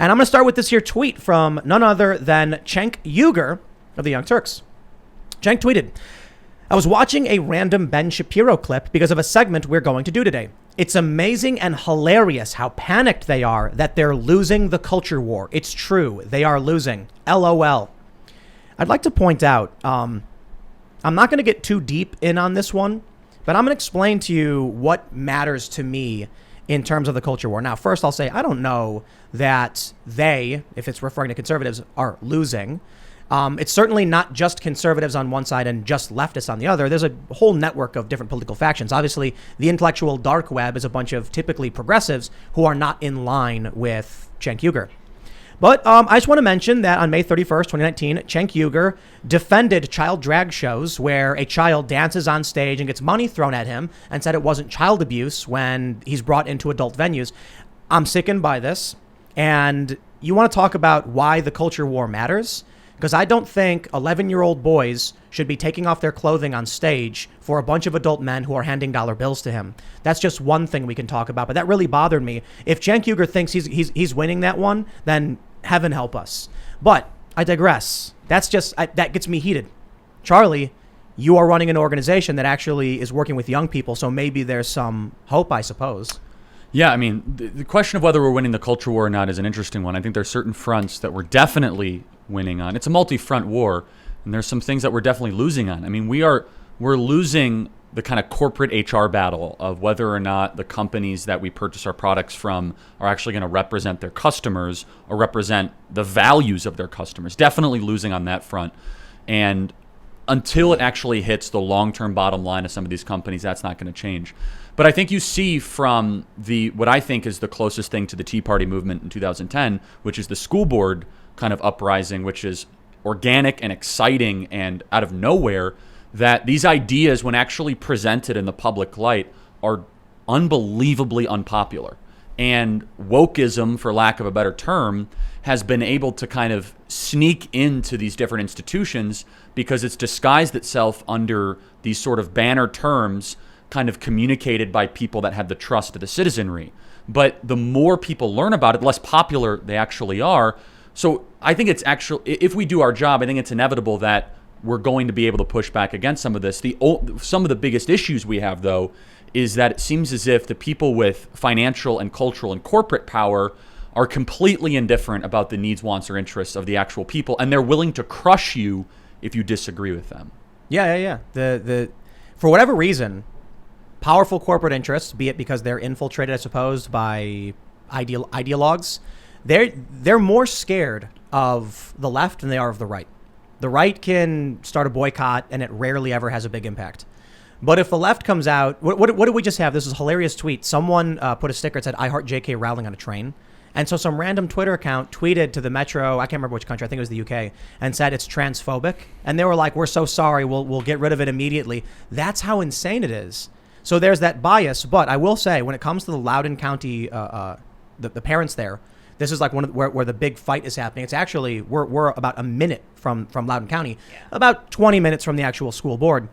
And I'm going to start with this here tweet from none other than Cenk Uygur of the Young Turks. Cenk tweeted, I was watching a random Ben Shapiro clip because of a segment we're going to do today. It's amazing and hilarious how panicked they are that they're losing the culture war. It's true. They are losing. LOL. I'd like to point out, I'm not going to get too deep in on this one, but I'm going to explain to you what matters to me in terms of the culture war. Now, first I'll say, I don't know that they, if it's referring to conservatives, are losing. It's certainly not just conservatives on one side and just leftists on the other. There's a whole network of different political factions. Obviously, the intellectual dark web is a bunch of typically progressives who are not in line with Cenk Uygur. But I just want to mention that on May 31st, 2019, Cenk Uygur defended child drag shows where a child dances on stage and gets money thrown at him and said it wasn't child abuse when he's brought into adult venues. I'm sickened by this. And you want to talk about why the culture war matters? Because I don't think 11-year-old boys should be taking off their clothing on stage for a bunch of adult men who are handing dollar bills to him. That's just one thing we can talk about. But that really bothered me. If Cenk Uygur thinks he's winning that one, then heaven help us. But I digress. That gets me heated. Charlie, you are running an organization that actually is working with young people. So maybe there's some hope, I suppose. Yeah, I mean, the question of whether we're winning the culture war or not is an interesting one. I think there's certain fronts that we're definitely winning on. It's a multi-front war, and there's some things that we're definitely losing on. I mean, we're losing the kind of corporate HR battle of whether or not the companies that we purchase our products from are actually going to represent their customers or represent the values of their customers. Definitely losing on that front. And until it actually hits the long-term bottom line of some of these companies, that's not going to change. But I think you see from what I think is the closest thing to the Tea Party movement in 2010, which is the school board kind of uprising, which is organic and exciting and out of nowhere, that these ideas, when actually presented in the public light, are unbelievably unpopular. And wokeism, for lack of a better term, has been able to kind of sneak into these different institutions because it's disguised itself under these sort of banner terms kind of communicated by people that have the trust of the citizenry. But the more people learn about it, the less popular they actually are. So I think it's actually, if we do our job, I think it's inevitable that we're going to be able to push back against some of this. Some of the biggest issues we have, though, is that it seems as if the people with financial and cultural and corporate power are completely indifferent about the needs, wants, or interests of the actual people, and they're willing to crush you if you disagree with them. Yeah. For whatever reason, powerful corporate interests, be it because they're infiltrated, I suppose, by ideologues, they're more scared of the left than they are of the right. The right can start a boycott, and it rarely ever has a big impact. But if the left comes out, what did we just have? This is a hilarious tweet. Someone put a sticker that said, I heart J.K. Rowling on a train. And so some random Twitter account tweeted to the Metro, I can't remember which country, I think it was the UK, and said it's transphobic. And they were like, we're so sorry, we'll get rid of it immediately. That's how insane it is. So there's that bias. But I will say, when it comes to the Loudoun County, the parents there, this is like one of where the big fight is happening. It's actually, we're about a minute from Loudoun County, about 20 minutes from the actual school board.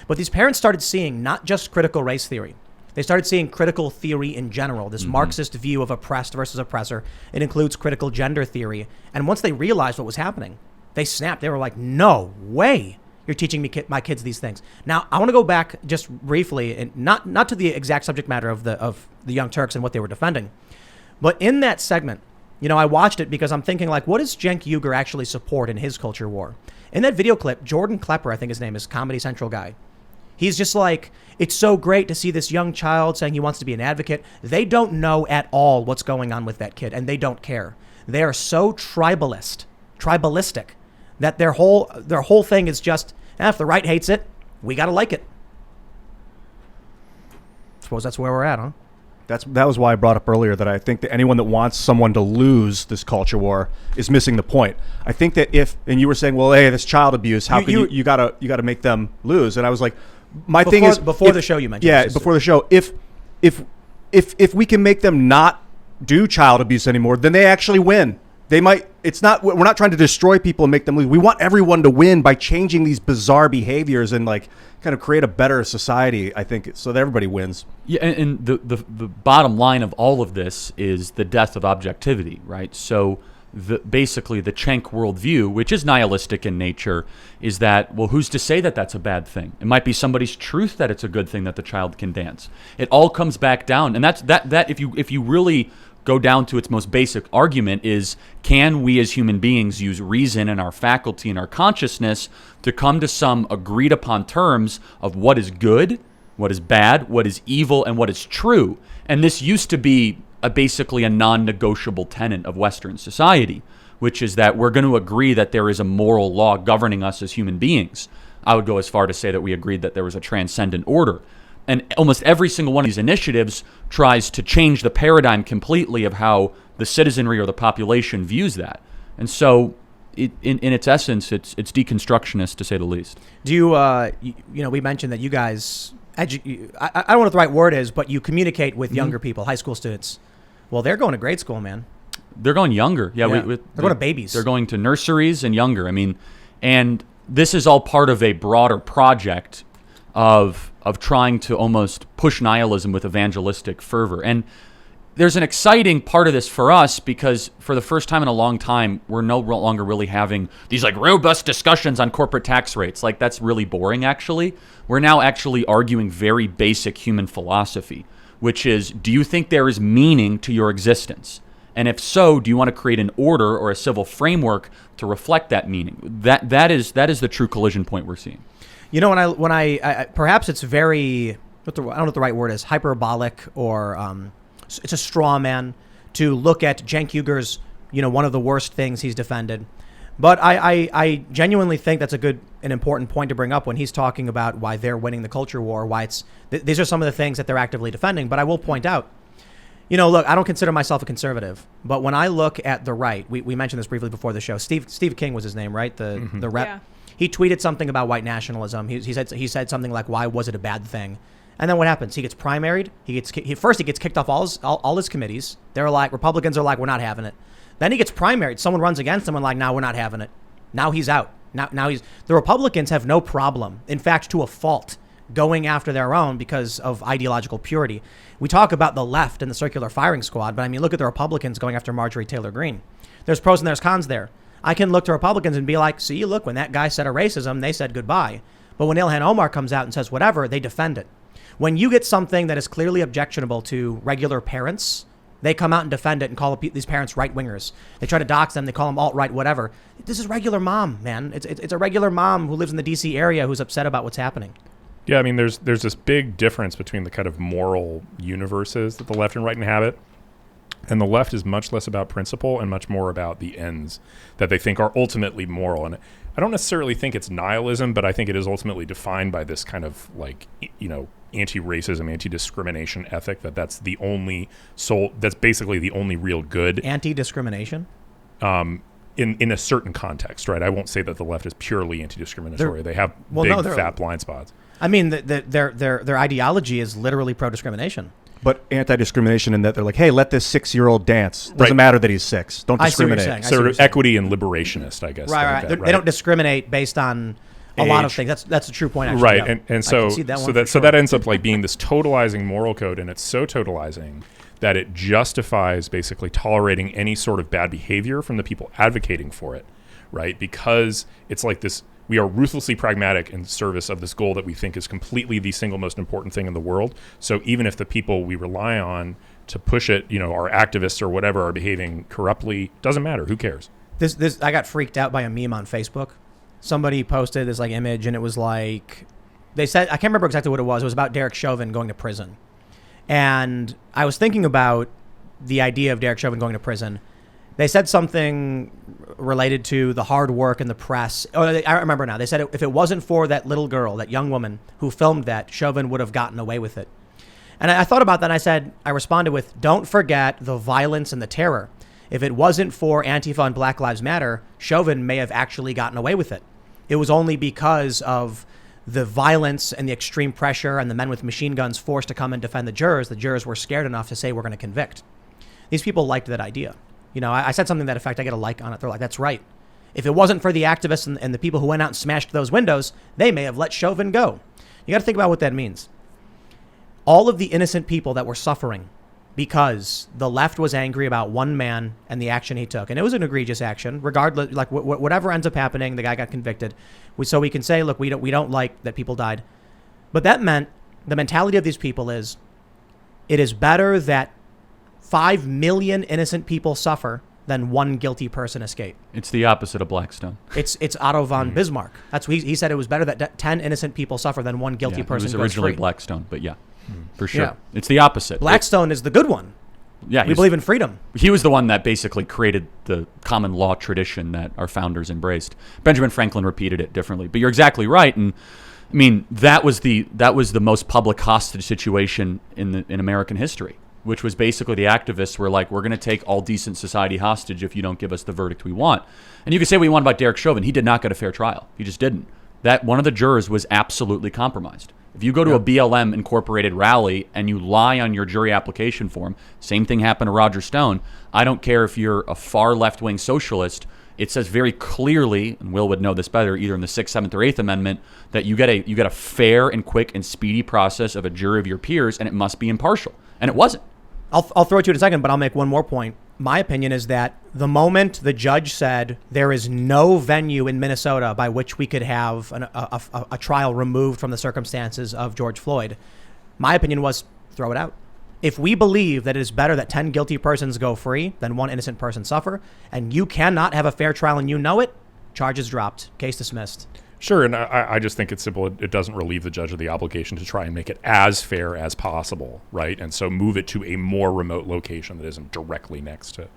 But these parents started seeing not just critical race theory. They started seeing critical theory in general, this Marxist view of oppressed versus oppressor. It includes critical gender theory. And once they realized what was happening, they snapped. They were like, no way you're teaching my kids these things. Now, I want to go back just briefly, and not to the exact subject matter of the Young Turks and what they were defending. But in that segment, I watched it because I'm thinking, like, what does Cenk Uygur actually support in his culture war? In that video clip, Jordan Klepper, I think his name is, Comedy Central guy. He's just like, it's so great to see this young child saying he wants to be an advocate. They don't know at all what's going on with that kid, and they don't care. They are so tribalistic, that their whole thing is just, if the right hates it, we got to like it. I suppose that's where we're at, huh? That was why I brought up earlier that I think that anyone that wants someone to lose this culture war is missing the point. I think that and you were saying, well, hey, this child abuse, how can you gotta make them lose? And I was like, thing is before the show you mentioned. Yeah, before the show, if we can make them not do child abuse anymore, then they actually win. They might. It's not. We're not trying to destroy people and make them lose. We want everyone to win by changing these bizarre behaviors and like kind of create a better society. I think so that everybody wins. Yeah, and the bottom line of all of this is the death of objectivity, right? So basically the Cenk worldview, which is nihilistic in nature, is that, well, who's to say that that's a bad thing? It might be somebody's truth that it's a good thing that the child can dance. It all comes back down, and that's that if you really go down to its most basic argument is, can we as human beings use reason and our faculty and our consciousness to come to some agreed upon terms of what is good, what is bad, what is evil, and what is true? And this used to be basically a non-negotiable tenet of Western society, which is that we're going to agree that there is a moral law governing us as human beings. I would go as far to say that we agreed that there was a transcendent order. And almost every single one of these initiatives tries to change the paradigm completely of how the citizenry or the population views that. And so, in its essence, it's deconstructionist, to say the least. Do you, we mentioned that you guys, I don't know what the right word is, but you communicate with younger people, high school students. Well, they're going to grade school, man. They're going younger. Yeah. They're going to babies. They're going to nurseries and younger. I mean, and this is all part of a broader project of trying to almost push nihilism with evangelistic fervor. And there's an exciting part of this for us because for the first time in a long time, we're no longer really having these like robust discussions on corporate tax rates. Like that's really boring, actually. We're now actually arguing very basic human philosophy, which is, do you think there is meaning to your existence? And if so, do you want to create an order or a civil framework to reflect that meaning? That is the true collision point we're seeing. You know, when I perhaps it's very, I don't know what the right word is, hyperbolic, or it's a straw man to look at Cenk Uygur's, one of the worst things he's defended. But I genuinely think that's an important point to bring up when he's talking about why they're winning the culture war, why these are some of the things that they're actively defending. But I will point out, look, I don't consider myself a conservative, but when I look at the right, we mentioned this briefly before the show. Steve King was his name, right? The rep. Yeah. He tweeted something about white nationalism. He said something like, "Why was it a bad thing?" And then what happens? He gets primaried. He gets kicked off all his committees. They're like, Republicans are like, "We're not having it." Then he gets primaried. Someone runs against him and like, "Now we're not having it." Now he's out. Now the Republicans have no problem, in fact, to a fault, going after their own because of ideological purity. We talk about the left and the circular firing squad, but I mean, look at the Republicans going after Marjorie Taylor Greene. There's pros and there's cons there. I can look to Republicans and be like, see, look, when that guy said a racism, they said goodbye. But when Ilhan Omar comes out and says whatever, they defend it. When you get something that is clearly objectionable to regular parents, they come out and defend it and call these parents right-wingers. They try to dox them. They call them alt-right, whatever. This is regular mom, man. It's a regular mom who lives in the D.C. area who's upset about what's happening. Yeah, I mean, there's this big difference between the kind of moral universes that the left and right inhabit. And the left is much less about principle and much more about the ends that they think are ultimately moral. And I don't necessarily think it's nihilism, but I think it is ultimately defined by this kind of like, anti-racism, anti-discrimination ethic, that's the only that's basically the only real good. Anti-discrimination? In a certain context, right? I won't say that the left is purely anti-discriminatory. They have fat blind spots. I mean, their ideology is literally pro-discrimination. But anti-discrimination in that they're like, hey, let this 6-year-old dance. Doesn't matter that he's 6. Don't discriminate. Sort of equity and liberationist, I guess. Right. They don't discriminate based on a lot of things. That's the true point, actually. Right, yeah. and so that ends up like being this totalizing moral code, and it's so totalizing that it justifies basically tolerating any sort of bad behavior from the people advocating for it, right? Because it's like this. We are ruthlessly pragmatic in service of this goal that we think is completely the single most important thing in the world. So even if the people we rely on to push it, our activists or whatever are behaving corruptly, doesn't matter. Who cares? This I got freaked out by a meme on Facebook. Somebody posted this like image, and it was like, they said, I can't remember exactly what it was. It was about Derek Chauvin going to prison. And I was thinking about the idea of Derek Chauvin going to prison. They said something related to the hard work and the press. I remember now. They said if it wasn't for that little girl, that young woman who filmed that, Chauvin would have gotten away with it. And I thought about that, and I responded with, don't forget the violence and the terror. If it wasn't for Antifa and Black Lives Matter, Chauvin may have actually gotten away with it. It was only because of the violence and the extreme pressure and the men with machine guns forced to come and defend the jurors were scared enough to say we're going to convict. These people liked that idea. You know, I said something to that effect. I get a like on it. They're like, that's right. If it wasn't for the activists and the people who went out and smashed those windows, they may have let Chauvin go. You got to think about what that means. All of the innocent people that were suffering because the left was angry about one man and the action he took. And it was an egregious action, regardless, like whatever ends up happening, the guy got convicted. So we can say, look, we don't like that people died. But that meant the mentality of these people is it is better that 5 million innocent people suffer than one guilty person escape. It's the opposite of Blackstone. It's Otto von Bismarck. That's what he said. It was better that 10 innocent people suffer than one guilty person goes free. It was originally Blackstone, but for sure. Yeah. It's the opposite. Blackstone is the good one. Yeah, we believe in freedom. He was the one that basically created the common law tradition that our founders embraced. Benjamin Franklin repeated it differently, but you're exactly right. And I mean, that was the most public hostage situation in American history, which was basically the activists were like, we're going to take all decent society hostage if you don't give us the verdict we want. And you can say what you want about Derek Chauvin. He did not get a fair trial. He just didn't. That one of the jurors was absolutely compromised. If you go to a BLM Incorporated rally and you lie on your jury application form, same thing happened to Roger Stone. I don't care if you're a far left-wing socialist. It says very clearly, and Will would know this better, either in the 6th, 7th, or 8th Amendment, that you get a fair and quick and speedy process of a jury of your peers, and it must be impartial. And it wasn't. I'll throw it to you in a second, but I'll make one more point. My opinion is that the moment the judge said there is no venue in Minnesota by which we could have a trial removed from the circumstances of George Floyd, my opinion was throw it out. If we believe that it is better that 10 guilty persons go free than one innocent person suffer, and you cannot have a fair trial and you know it, charges dropped, case dismissed. Sure, and I just think it's simple. It doesn't relieve the judge of the obligation to try and make it as fair as possible, right? And so move it to a more remote location that isn't directly next to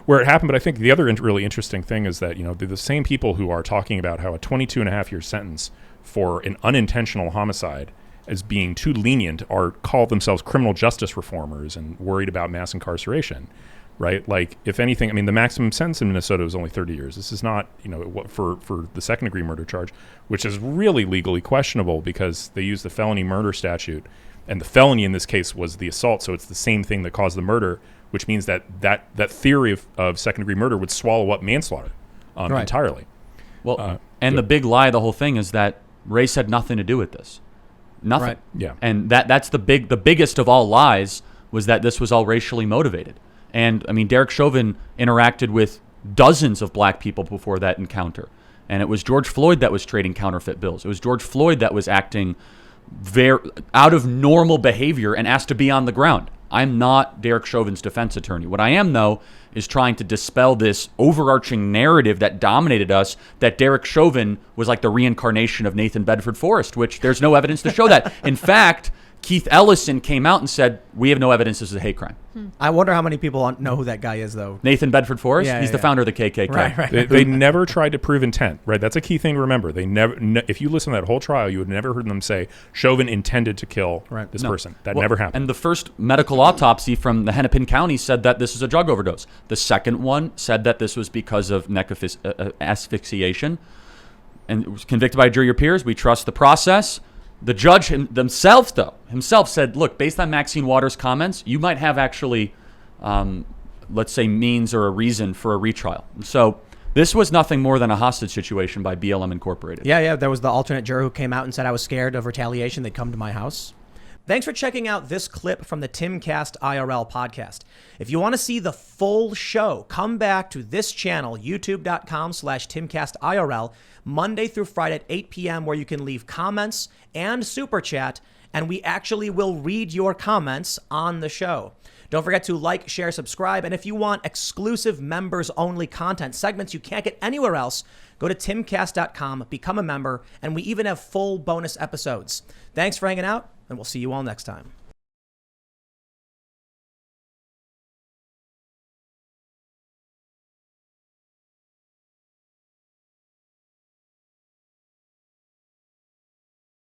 where it happened. But I think the other really interesting thing is that, you know, the same people who are talking about how a 22.5-year sentence for an unintentional homicide as being too lenient call themselves criminal justice reformers and worried about mass incarceration. Right? Like, if anything, I mean, the maximum sentence in Minnesota was only 30 years. This is not, you know, for the second-degree murder charge, which is really legally questionable because they use the felony murder statute. And the felony in this case was the assault, so it's the same thing that caused the murder, which means that theory of second-degree murder would swallow up manslaughter entirely. Well, and the big lie of the whole thing is that race had nothing to do with this. Nothing. Right. Yeah. And that's the biggest of all lies was that this was all racially motivated. And, I mean, Derek Chauvin interacted with dozens of black people before that encounter. And it was George Floyd that was trading counterfeit bills. It was George Floyd that was acting very out of normal behavior and asked to be on the ground. I'm not Derek Chauvin's defense attorney. What I am, though, is trying to dispel this overarching narrative that dominated us, that Derek Chauvin was like the reincarnation of Nathan Bedford Forrest, which there's no evidence to show that. In fact, Keith Ellison came out and said, we have no evidence this is a hate crime. I wonder how many people know who that guy is, though. Nathan Bedford Forrest? Yeah, He's the founder of the KKK. Right. They never tried to prove intent, right? That's a key thing to remember. They never. If you listen to that whole trial, you would never heard them say Chauvin intended to kill this person. That never happened. And the first medical autopsy from the Hennepin County said that this was a drug overdose. The second one said that this was because of neck asphyxiation. And was convicted by a jury of peers. We trust the process. The judge himself said, look, based on Maxine Waters' comments, you might have actually, let's say, means or a reason for a retrial. So this was nothing more than a hostage situation by BLM Incorporated. Yeah. There was the alternate juror who came out and said I was scared of retaliation. They'd come to my house. Thanks for checking out this clip from the Timcast IRL podcast. If you want to see the full show, come back to this channel, youtube.com/TimcastIRL, Monday through Friday at 8 p.m., where you can leave comments and super chat, and we actually will read your comments on the show. Don't forget to like, share, subscribe, and if you want exclusive members-only content, segments you can't get anywhere else, go to timcast.com, become a member, and we even have full bonus episodes. Thanks for hanging out, and we'll see you all next time.